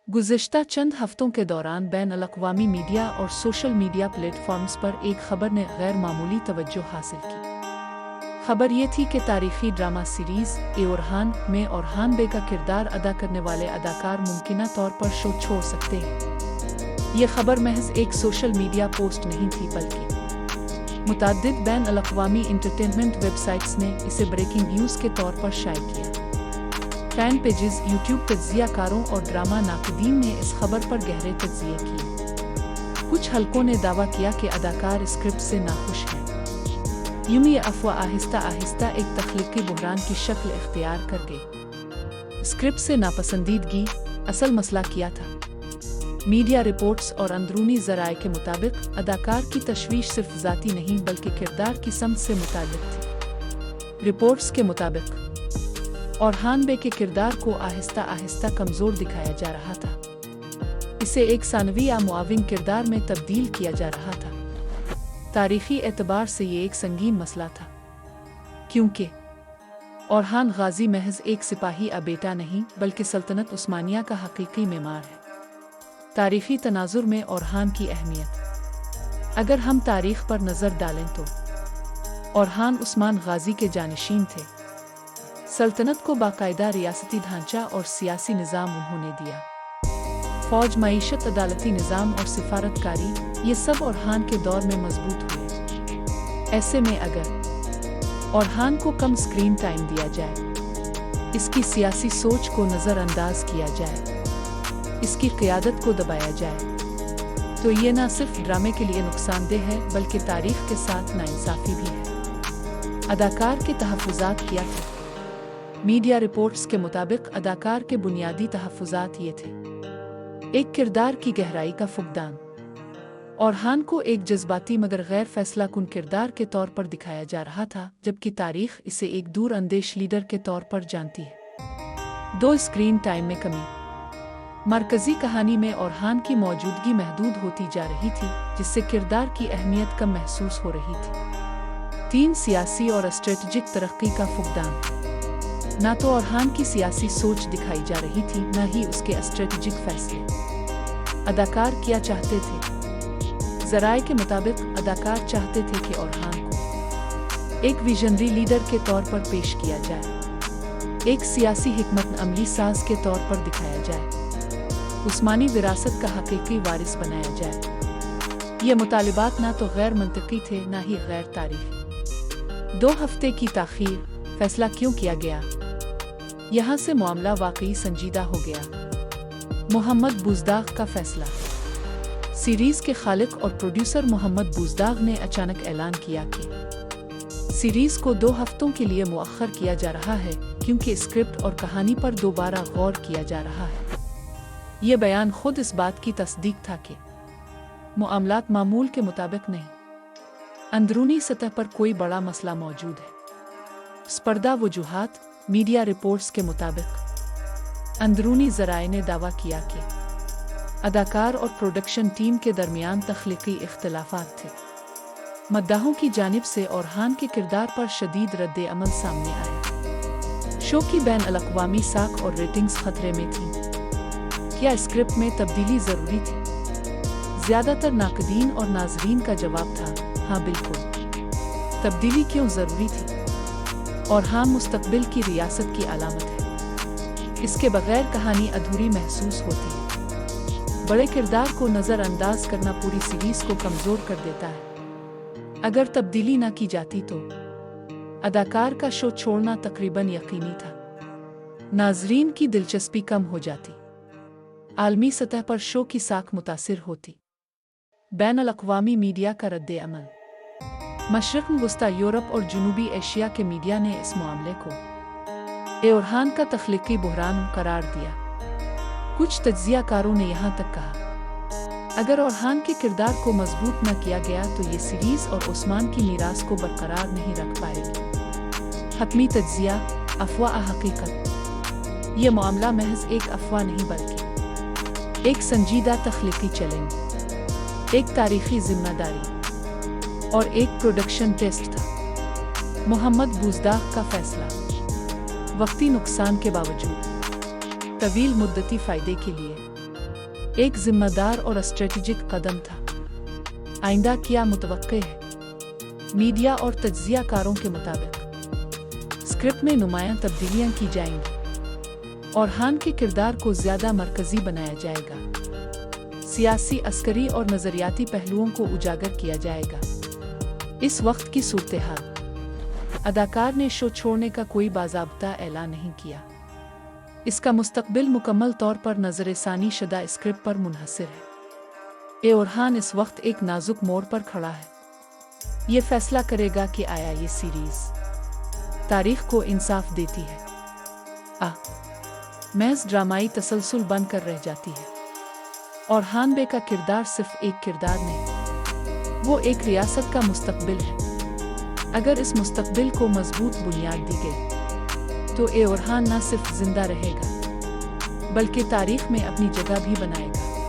गुज़िश्ता चंद हफ्तों के दौरान बैन-अल-अक़वामी मीडिया और सोशल मीडिया प्लेटफॉर्म्स पर एक खबर ने गैर मामूली तवज्जो हासिल की। खबर ये थी कि तारीखी ड्रामा सीरीज़ ए ओरहान में ओरहान बे का किरदार अदा करने वाले अदाकार मुमकिना तौर पर शो छोड़ सकते हैं। ये खबर महज एक सोशल मीडिया पोस्ट नहीं थी, बल्कि मुतअद्दिद बैन-अल-अक़वामी एंटरटेनमेंट वेबसाइट्स ने इसे ब्रेकिंग न्यूज़ के तौर पर शाया किया। फैन पेजेस, यूट्यूब तज्ज़ियाकारों और ड्रामा नाक़दीन ने इस खबर पर गहरे तज्ज़िये किए। कुछ हलकों ने दावा किया कि अदाकार स्क्रिप्ट से नाखुश हैं। यूं ये अफ़वाह आहिस्ता आहिस्ता एक तख्लीकी बहरान की शक्ल इख्तियार कर गई। स्क्रिप्ट से नापसंदीदगी असल मसला क्या था? मीडिया रिपोर्ट्स और अंदरूनी ज़राए के मुताबिक अदाकार की तशवीश सिर्फ ज़ाती नहीं बल्कि किरदार की समत से मुताल्लिक़ थी। रिपोर्ट्स के मुताबिक ओरहान बे के किरदार को आहिस्ता आहिस्ता कमज़ोर दिखाया जा रहा था। इसे एक सानवी या मुआविन किरदार में तब्दील किया जा रहा था। तारीख़ी एतबार से ये एक संगीन मसला था, क्योंकि ओरहान गाज़ी महज एक सिपाही या बेटा नहीं बल्कि सल्तनत उस्मानिया का हकीकी मेमार है। तारीख़ी तनाजुर में ओरहान की अहमियत, अगर हम तारीख़ पर नज़र डालें तो ओरहान उस्मान गाज़ी के जानिशीन थे। सल्तनत को बाकायदा रियासती ढांचा और सियासी निज़ाम उन्होंने दिया। फ़ौज, मईशत, अदालती निज़ाम और सिफारतकारी, ये सब ओरहान के दौर में मजबूत हुए। ऐसे में अगर ओरहान को कम स्क्रीन टाइम दिया जाए, इसकी सियासी सोच को नज़रअंदाज किया जाए, इसकी क़ियादत को दबाया जाए, तो ये न सिर्फ ड्रामे के लिए नुकसानदेह है बल्कि तारीख़ के साथ नाइंसाफ़ी भी है। अदाकार के तहफ़्फ़ुज़ात क्या थे? मीडिया रिपोर्ट्स के मुताबिक अदाकार के बुनियादी तहफ़्फ़ुज़ात ये थे: एक, किरदार की गहराई का फुक़दान। ओरहान को एक जज्बाती मगर गैर फैसलाकुन किरदार के तौर पर दिखाया जा रहा था, जबकि तारीख़ इसे एक दूर अंदेश लीडर के तौर पर जानती है। 2, स्क्रीन टाइम में कमी। मरकज़ी कहानी में ओरहान की मौजूदगी महदूद होती जा रही थी, जिससे किरदार की अहमियत कम महसूस हो रही थी। 3, सियासी और स्ट्रेटजिक तरक्की का फुक़दान। ना तो ओरहान की सियासी सोच दिखाई जा रही थी, न ही उसके स्ट्रेटजिक फैसले। अदाकार क्या चाहते थे? ज़राए के मुताबिक अदाकार चाहते थे कि ओरहान को एक विजनरी लीडर के तौर पर पेश किया जाए, एक सियासी हिकमत अमली साज के तौर पर दिखाया जाए, उस्मानी विरासत का हकीकी वारिस बनाया जाए। ये मुतालिबात ना तो गैर मंतकी थे, ना ही गैर तारीख़ी। 2 हफ्ते की ताख़ीर, फैसला क्यों किया गया? यहाँ से मामला वाकई संजीदा हो गया। मोहम्मद बुज़दाग़ का फैसला। सीरीज़ के खालिक और प्रोड्यूसर मोहम्मद बुज़दाग़ ने अचानक ऐलान किया कि सीरीज़ को 2 हफ्तों के लिए मुअख्खर किया जा रहा है, क्योंकि स्क्रिप्ट और कहानी पर दोबारा गौर किया जा रहा है। ये बयान खुद इस बात की तस्दीक था कि मामलात मामूल के मुताबिक नहीं, अंदरूनी सतह पर कोई बड़ा मसला मौजूद है। स्पर्धा वजूहात। मीडिया रिपोर्ट्स के मुताबिक अंदरूनी ज़राए ने दावा किया कि अदाकार और प्रोडक्शन टीम के दरमियान तख्लीकी इख्तिलाफात थे। मद्दाहों की जानिब से ओरहान के किरदार पर शदीद रद्द-ए-अमल सामने आया। शो की बैन-अल-अक़वामी साख और रेटिंग्स खतरे में थीं। क्या स्क्रिप्ट में तब्दीली ज़रूरी थी? ज़्यादातर नाक़दीन और नाज़रीन का जवाब था, हाँ बिल्कुल। तब्दीली क्यों ज़रूरी थी? ओरहान मुस्तक़बिल की रियासत की अलामत है। इसके बगैर कहानी अधूरी महसूस होती है। बड़े किरदार को नज़रअंदाज करना पूरी सीरीज़ को कमज़ोर कर देता है। अगर तब्दीली न की जाती तो अदाकार का शो छोड़ना तकरीबन यकीनी था। नाज़रीन की दिलचस्पी कम हो जाती, आलमी सतह पर शो की साख मुतासिर होती। बैन-अल-अक़वामी मीडिया का रद्द-ए-अमल। मशरिक़ वस्ता, यूरोप और जनूबी एशिया के मीडिया ने इस मामले को ए ओरहान का तख्लीकी बहरान करार दिया। कुछ तज्ज़ियाकारों ने यहाँ तक कहा, अगर ओरहान के किरदार को मजबूत न किया गया तो ये सीरीज़ और उस्मान की मीरास को बरकरार नहीं रख पाएगी। हतमी तज्ज़िया, अफ़वाह हकीकत। ये मामला महज एक अफ़वाह नहीं बल्कि एक संजीदा तख्लीकी चैलेंज, एक तारीख़ी ज़िम्मेदारी और एक प्रोडक्शन टेस्ट था। मोहम्मद बुज़दाग़ का फैसला। वक्ती नुकसान के बावजूद तवील मुद्दती फ़ायदे के लिए एक जिम्मेदार और स्ट्रेटेजिक कदम था। आइंदा क्या मुतवक्के है? मीडिया और तज्जियाकारों के मुताबिक स्क्रिप्ट में नुमायां तब्दीलियां की जाएंगी और हान के किरदार को ज़्यादा मरकज़ी बनाया जाएगा। सियासी, अस्करी और नज़रियाती पहलुओं को उजागर किया जाएगा। इस वक्त की सूरत-ए-हाल। अदाकार ने शो छोड़ने का कोई बाज़ाब्ता ऐलान नहीं किया। इसका मुस्तकबिल मुकम्मल तौर पर नज़र-ए-सानी शुदा स्क्रिप्ट पर मुनहसर है। ओरहान इस वक्त एक नाजुक मोड़ पर खड़ा है। ये फैसला करेगा कि आया ये सीरीज़ तारीख को इंसाफ देती है महज ड्रामाई तसलसल बनकर रह जाती है। और हानबे का किरदार सिर्फ एक किरदार नहीं, वो एक रियासत का मुस्तकबिल है। अगर इस मुस्तकबिल को मजबूत बुनियाद दी गई तो ओरहान न सिर्फ जिंदा रहेगा बल्कि तारीख में अपनी जगह भी बनाएगा।